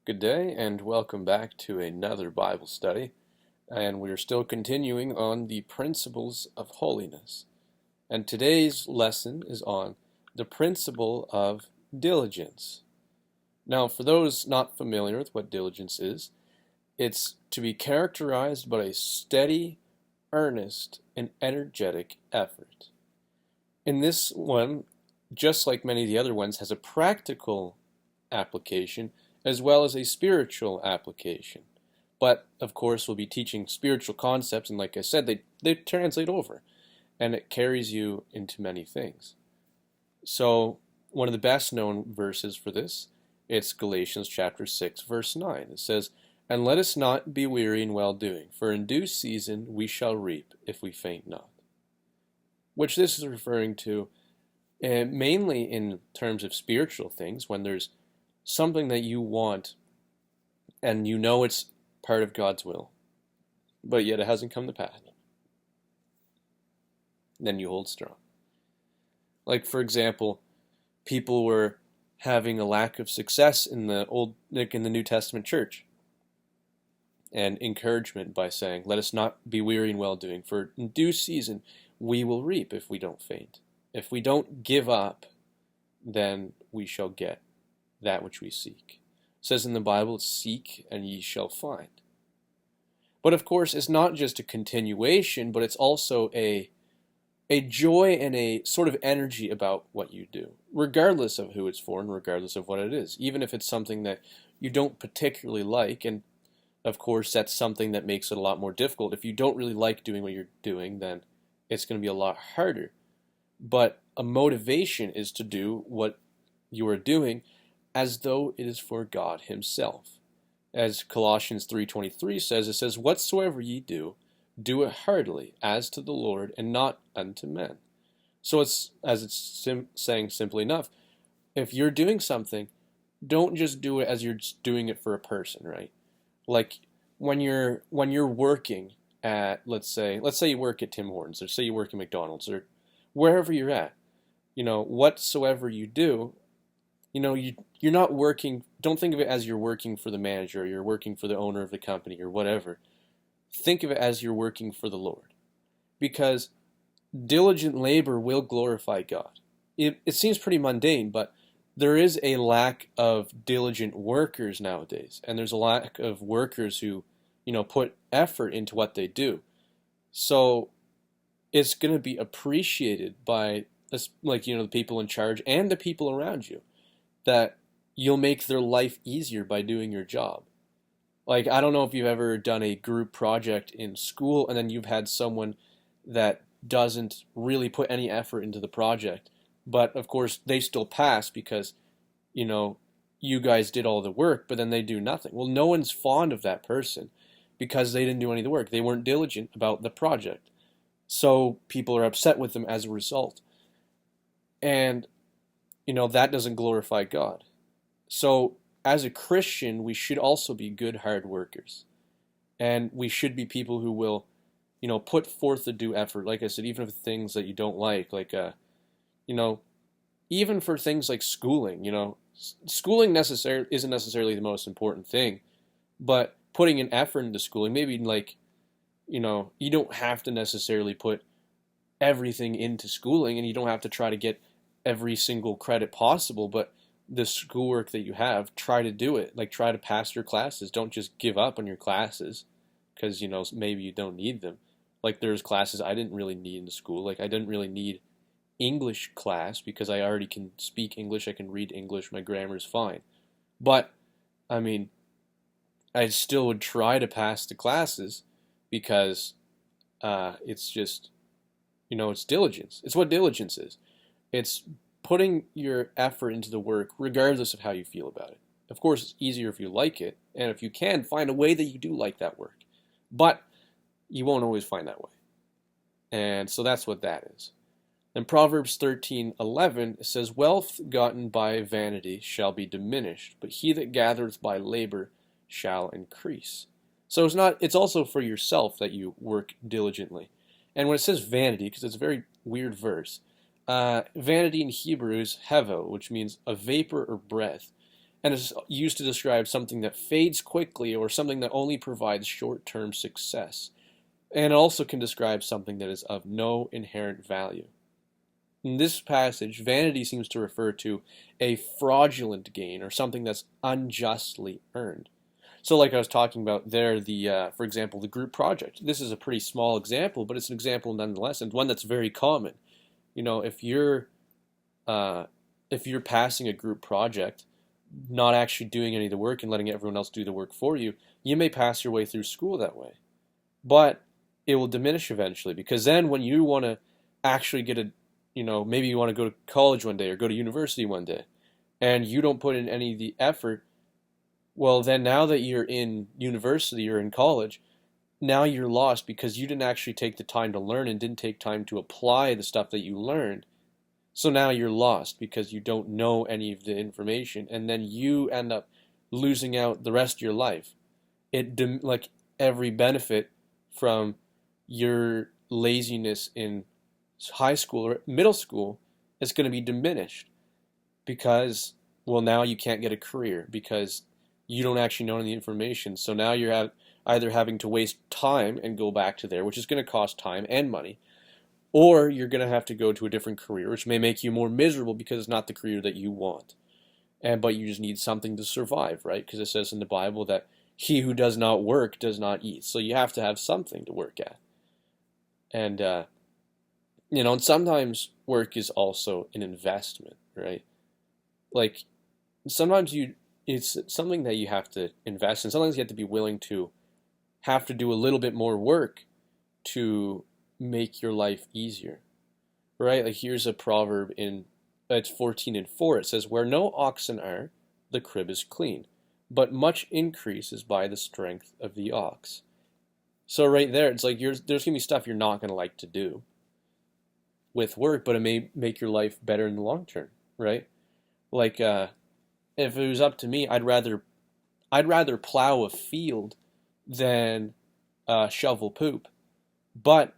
Good day, and welcome back to another Bible study. And we are still continuing on the principles of holiness. And today's lesson is on the principle of diligence. Now, for those not familiar with what diligence is, it's to be characterized by a steady, earnest, and energetic effort. In this one, just like many of the other ones, has a practical application as well as a spiritual application. But of course, we'll be teaching spiritual concepts, and like I said, they translate over, and it carries you into many things. So, one of the best known verses for this, it's Galatians chapter 6, verse 9. It says, "And let us not be weary in well doing, for in due season we shall reap if we faint not." Which this is referring to mainly in terms of spiritual things, when there's something that you want and you know it's part of God's will, but yet it hasn't come to pass. Then you hold strong. Like, for example, people were having a lack of success in the New Testament church, and encouragement by saying, "Let us not be weary in well doing, for in due season we will reap if we don't faint." If we don't give up, then we shall get that which we seek. It says in the Bible, "Seek and ye shall find." But of course, it's not just a continuation, but it's also a joy and a sort of energy about what you do, regardless of who it's for and regardless of what it is. Even if it's something that you don't particularly like, and of course, that's something that makes it a lot more difficult. If you don't really like doing what you're doing, then it's going to be a lot harder. But a motivation is to do what you are doing as though it is for God himself. As Colossians 3:23 says, it says, "Whatsoever ye do, do it heartily, as to the Lord, and not unto men." So it's, as it's saying simply enough, if you're doing something, don't just do it as you're just doing it for a person, right? Like when you're working at, let's say you work at Tim Hortons, or say you work at McDonald's, or wherever you're at, whatsoever you do, you're not working. Don't think of it as you're working for the manager, or you're working for the owner of the company, or whatever. Think of it as you're working for the Lord, because diligent labor will glorify God. It seems pretty mundane, but there is a lack of diligent workers nowadays, and there's a lack of workers who, put effort into what they do. So it's going to be appreciated by, the people in charge and the people around you, that you'll make their life easier by doing your job. Like, I don't know if you've ever done a group project in school and then you've had someone that doesn't really put any effort into the project, but of course they still pass because, you guys did all the work, but then they do nothing. Well, no one's fond of that person because they didn't do any of the work. They weren't diligent about the project. So people are upset with them as a result. And that doesn't glorify God. So as a Christian, we should also be good hard workers. And we should be people who will, put forth the due effort. Like I said, even for things that you don't like, even for things like schooling, schooling isn't necessarily the most important thing, but putting an effort into schooling, maybe you don't have to necessarily put everything into schooling, and you don't have to try to get every single credit possible, but the schoolwork that you have, try to do it. Like, try to pass your classes. Don't just give up on your classes because, maybe you don't need them. Like, there's classes I didn't really need in school. Like, I didn't really need English class because I already can speak English, I can read English, my grammar's fine. But, I still would try to pass the classes because it's just, it's diligence. It's what diligence is. It's putting your effort into the work regardless of how you feel about it. Of course, it's easier if you like it, and if you can, find a way that you do like that work. But you won't always find that way. And so that's what that is. In Proverbs 13:11, it says, "Wealth gotten by vanity shall be diminished, but he that gathereth by labor shall increase." So it's also for yourself that you work diligently. And when it says vanity, because it's a very weird verse, vanity in Hebrew is hevel, which means a vapor or breath. and is used to describe something that fades quickly or something that only provides short-term success. And it also can describe something that is of no inherent value. In this passage, vanity seems to refer to a fraudulent gain or something that's unjustly earned. So like I was talking about there, for example, the group project. This is a pretty small example, but it's an example nonetheless, and one that's very common. If you're passing a group project, not actually doing any of the work and letting everyone else do the work for you, you may pass your way through school that way. But it will diminish eventually, because then when you want to actually maybe you want to go to college one day or go to university one day, and you don't put in any of the effort, well, then now that you're in university or in college, now you're lost because you didn't actually take the time to learn and didn't take time to apply the stuff that you learned. So now you're lost because you don't know any of the information, and then you end up losing out the rest of your life. Like every benefit from your laziness in high school or middle school is going to be diminished because, well, now you can't get a career because you don't actually know any information. So now you're either having to waste time and go back to there, which is going to cost time and money, or you're going to have to go to a different career, which may make you more miserable because it's not the career that you want. But you just need something to survive, right? Because it says in the Bible that he who does not work does not eat. So you have to have something to work at. And, and sometimes work is also an investment, right? Like, sometimes it's something that you have to invest in. Sometimes you have to be willing to have to do a little bit more work to make your life easier, right? Like here's a proverb it's 14:4. It says, "Where no oxen are, the crib is clean, but much increase is by the strength of the ox." So right there, it's like there's gonna be stuff you're not gonna like to do with work, but it may make your life better in the long term, right? Like if it was up to me, I'd rather plow a field than shovel poop. But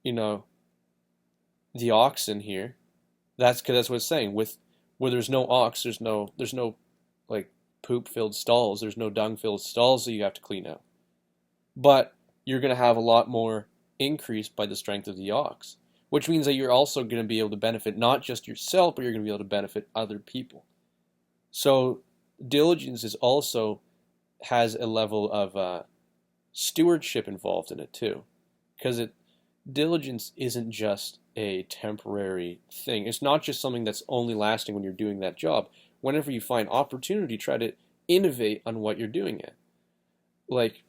the oxen here, that's what it's saying. Where there's no ox, there's no like poop-filled stalls. There's no dung-filled stalls that you have to clean out. But you're going to have a lot more increase by the strength of the ox, which means that you're also going to be able to benefit not just yourself, but you're going to be able to benefit other people. So diligence has a level of stewardship involved in it too, because diligence isn't just a temporary thing. It's not just something that's only lasting when you're doing that job. Whenever you find opportunity, try to innovate on what you're doing it. Like,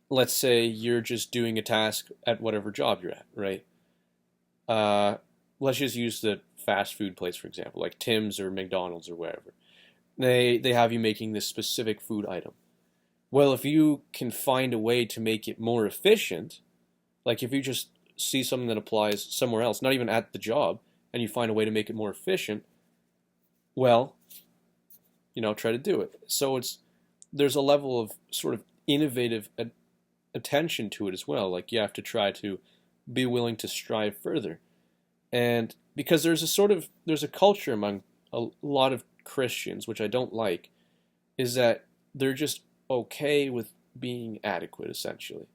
let's say you're just doing a task at whatever job you're at, right? Let's just use the fast food place, for example, like Tim's or McDonald's or wherever. They have you making this specific food item. Well, if you can find a way to make it more efficient, like if you just see something that applies somewhere else, not even at the job, and you find a way to make it more efficient, well, try to do it. So there's a level of sort of innovative attention to it as well. Like you have to try to be willing to strive further. And because there's a culture among a lot of Christians, which I don't like, is that they're just okay with being adequate, essentially.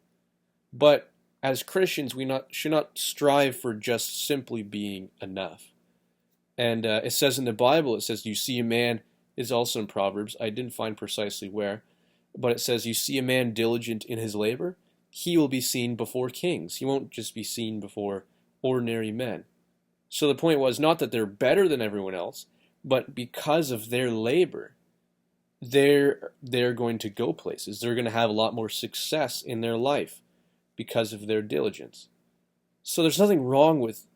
But as Christians, we should not strive for just simply being enough. And it says in the Bible, it says, you see a man, is also in Proverbs, I didn't find precisely where, but it says, you see a man diligent in his labor, he will be seen before kings. He won't just be seen before ordinary men. So the point was not that they're better than everyone else, but because of their labor, they're going to go places. They're going to have a lot more success in their life because of their diligence. So there's nothing wrong with,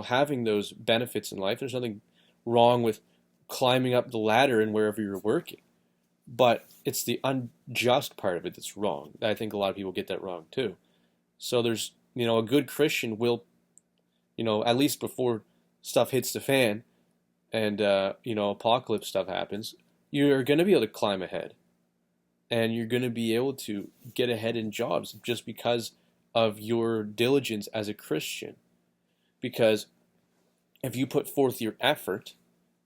having those benefits in life. There's nothing wrong with climbing up the ladder and wherever you're working. But it's the unjust part of it that's wrong. I think a lot of people get that wrong too. So there's, a good Christian will, at least before stuff hits the fan and, apocalypse stuff happens, you're going to be able to climb ahead. And you're going to be able to get ahead in jobs just because of your diligence as a Christian. Because if you put forth your effort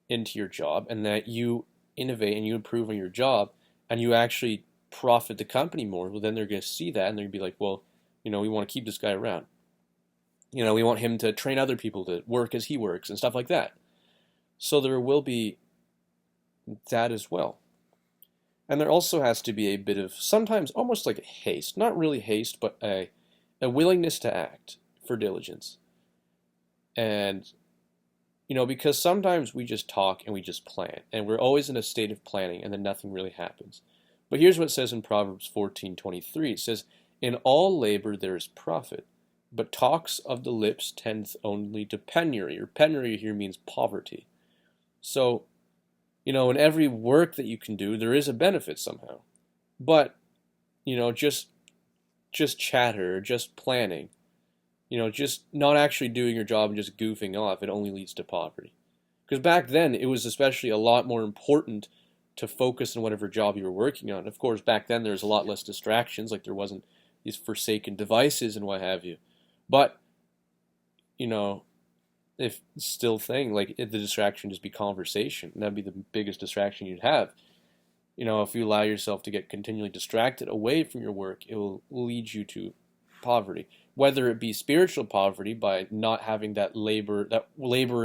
into your job and that you innovate and you improve on your job and you actually profit the company more, well, then they're going to see that and they're going to be like, well, we want to keep this guy around. We want him to train other people to work as he works and stuff like that. So there will be that as well. And there also has to be a bit of, sometimes almost like a haste, not really haste, but a willingness to act for diligence. And, because sometimes we just talk and we just plan, and we're always in a state of planning, and then nothing really happens. But here's what it says in Proverbs 14:23. It says, "In all labor there is profit, but talks of the lips tendeth only to penury." Or penury here means poverty. So, in every work that you can do, there is a benefit somehow. But, just chatter, just planning, just not actually doing your job and just goofing off, it only leads to poverty. Because back then, it was especially a lot more important to focus on whatever job you were working on. Of course, back then there was a lot less distractions, like there wasn't these forsaken devices and what have you. But, if still thing, like the distraction just be conversation, and that'd be the biggest distraction you'd have. If you allow yourself to get continually distracted away from your work, it will lead you to poverty. Whether it be spiritual poverty by not having that labor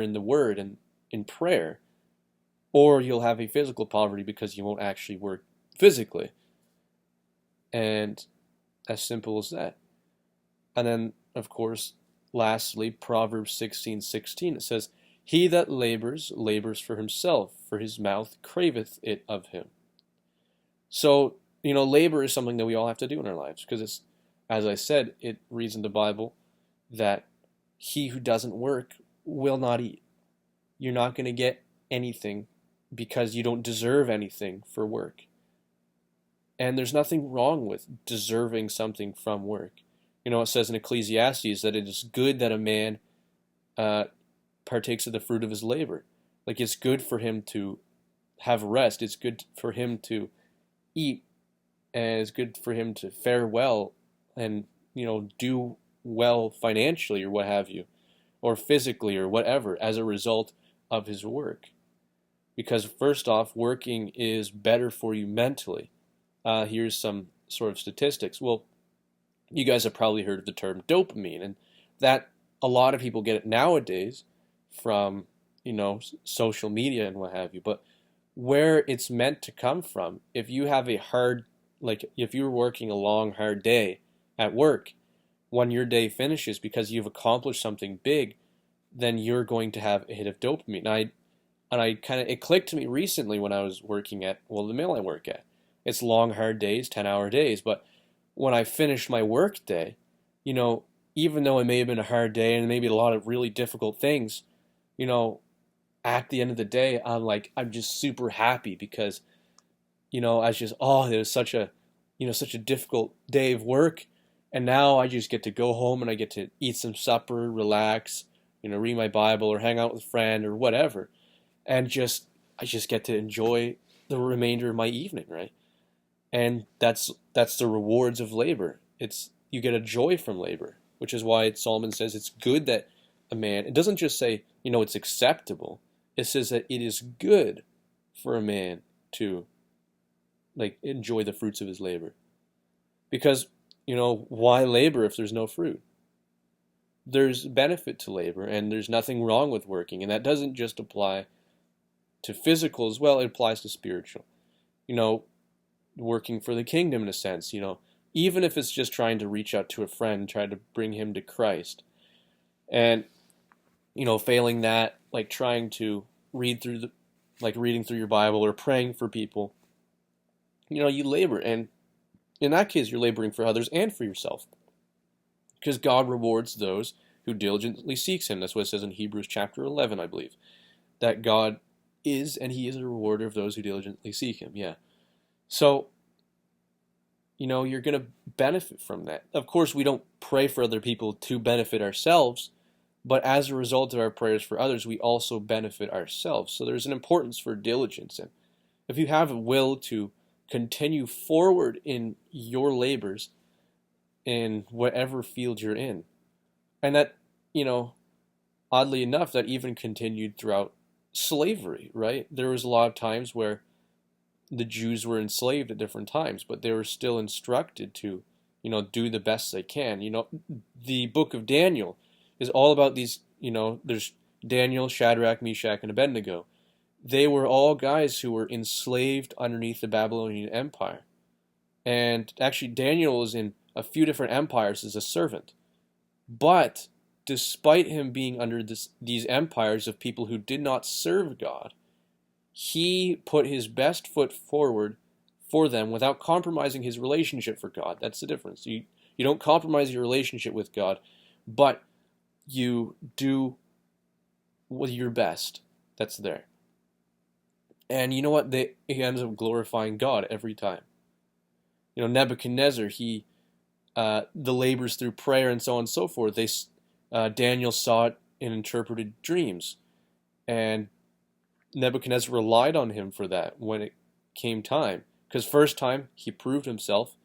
in the word and in prayer, or you'll have a physical poverty because you won't actually work physically. And as simple as that. And then, of course, lastly, Proverbs 16:16, it says, "He that labors for himself, for his mouth craveth it of him." So, labor is something that we all have to do in our lives, because it's, as I said, it reads in the Bible that he who doesn't work will not eat. You're not going to get anything because you don't deserve anything for work. And there's nothing wrong with deserving something from work. It says in Ecclesiastes that it is good that a man partakes of the fruit of his labor. Like, it's good for him to have rest. It's good for him to eat. And it's good for him to fare well and, do well financially or what have you, or physically or whatever as a result of his work. Because first off, working is better for you mentally. Here's some sort of statistics. Well, you guys have probably heard of the term dopamine, and that a lot of people get it nowadays from, social media and what have you. But where it's meant to come from, if you have if you're working a long, hard day at work, when your day finishes because you've accomplished something big, then you're going to have a hit of dopamine. It clicked to me recently when I was working at, the mill I work at. It's long, hard days, 10-hour days, but when I finished my work day, even though it may have been a hard day and maybe a lot of really difficult things, at the end of the day, I'm just super happy because, I was just, it was such a difficult day of work. And now I just get to go home and I get to eat some supper, relax, read my Bible or hang out with a friend or whatever. And I just get to enjoy the remainder of my evening, right? And that's the rewards of labor. You get a joy from labor, which is why Solomon says it's good that a man, it doesn't just say, it's acceptable. It says that it is good for a man to enjoy the fruits of his labor. Because, why labor if there's no fruit? There's benefit to labor, and there's nothing wrong with working. And that doesn't just apply to physical as well, it applies to spiritual. Working for the kingdom in a sense, even if it's just trying to reach out to a friend, try to bring him to Christ. And, failing that, trying to reading through your Bible or praying for people, you labor. And in that case, you're laboring for others and for yourself. Because God rewards those who diligently seeks him. That's what it says in Hebrews chapter 11, I believe. That God is, and he is a rewarder of those who diligently seek him. Yeah. So, you're going to benefit from that. Of course, we don't pray for other people to benefit ourselves, but as a result of our prayers for others, we also benefit ourselves. So there's an importance for diligence. And if you have a will to continue forward in your labors in whatever field you're in, and that, oddly enough, that even continued throughout slavery, right? There was a lot of times where, the Jews were enslaved at different times, but they were still instructed to, do the best they can. The book of Daniel is all about these, there's Daniel, Shadrach, Meshach, and Abednego. They were all guys who were enslaved underneath the Babylonian Empire. And actually, Daniel was in a few different empires as a servant. But despite him being under these empires of people who did not serve God, he put his best foot forward for them without compromising his relationship for God. That's the difference. You don't compromise your relationship with God, but you do with your best. That's there. And you know what? He ends up glorifying God every time. Nebuchadnezzar, the labors through prayer and so on and so forth. Daniel saw it in interpreted dreams, and Nebuchadnezzar relied on him for that when it came time. Because first time, he proved himself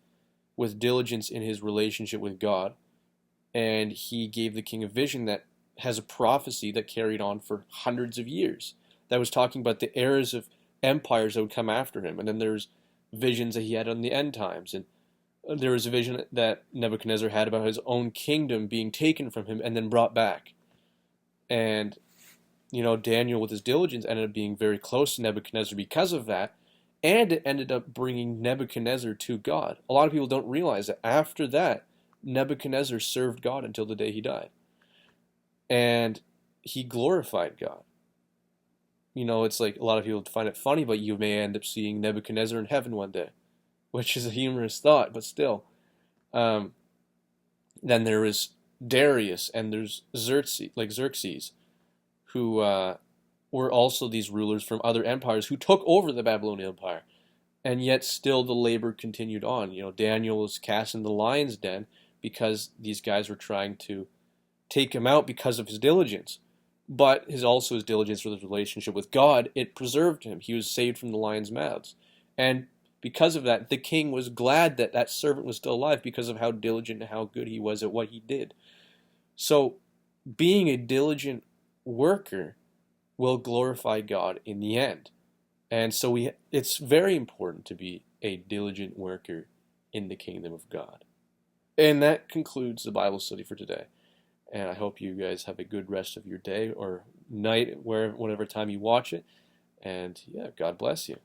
with diligence in his relationship with God, and he gave the king a vision that has a prophecy that carried on for hundreds of years. That was talking about the eras of empires that would come after him. And then there's visions that he had on the end times. And there was a vision that Nebuchadnezzar had about his own kingdom being taken from him and then brought back. And, Daniel with his diligence ended up being very close to Nebuchadnezzar because of that. And it ended up bringing Nebuchadnezzar to God. A lot of people don't realize that after that, Nebuchadnezzar served God until the day he died. And he glorified God. It's like a lot of people find it funny, but you may end up seeing Nebuchadnezzar in heaven one day, which is a humorous thought, but still. Then there is Darius, and there's Xerxes, who were also these rulers from other empires who took over the Babylonian Empire, and yet still the labor continued on. Daniel was cast in the lion's den because these guys were trying to take him out because of his diligence. But his diligence for his relationship with God, it preserved him. He was saved from the lions' mouths. And because of that, the king was glad that that servant was still alive because of how diligent and how good he was at what he did. So being a diligent worker will glorify God in the end. And so it's very important to be a diligent worker in the kingdom of God. And that concludes the Bible study for today. And I hope you guys have a good rest of your day or night, whatever time you watch it. And yeah, God bless you.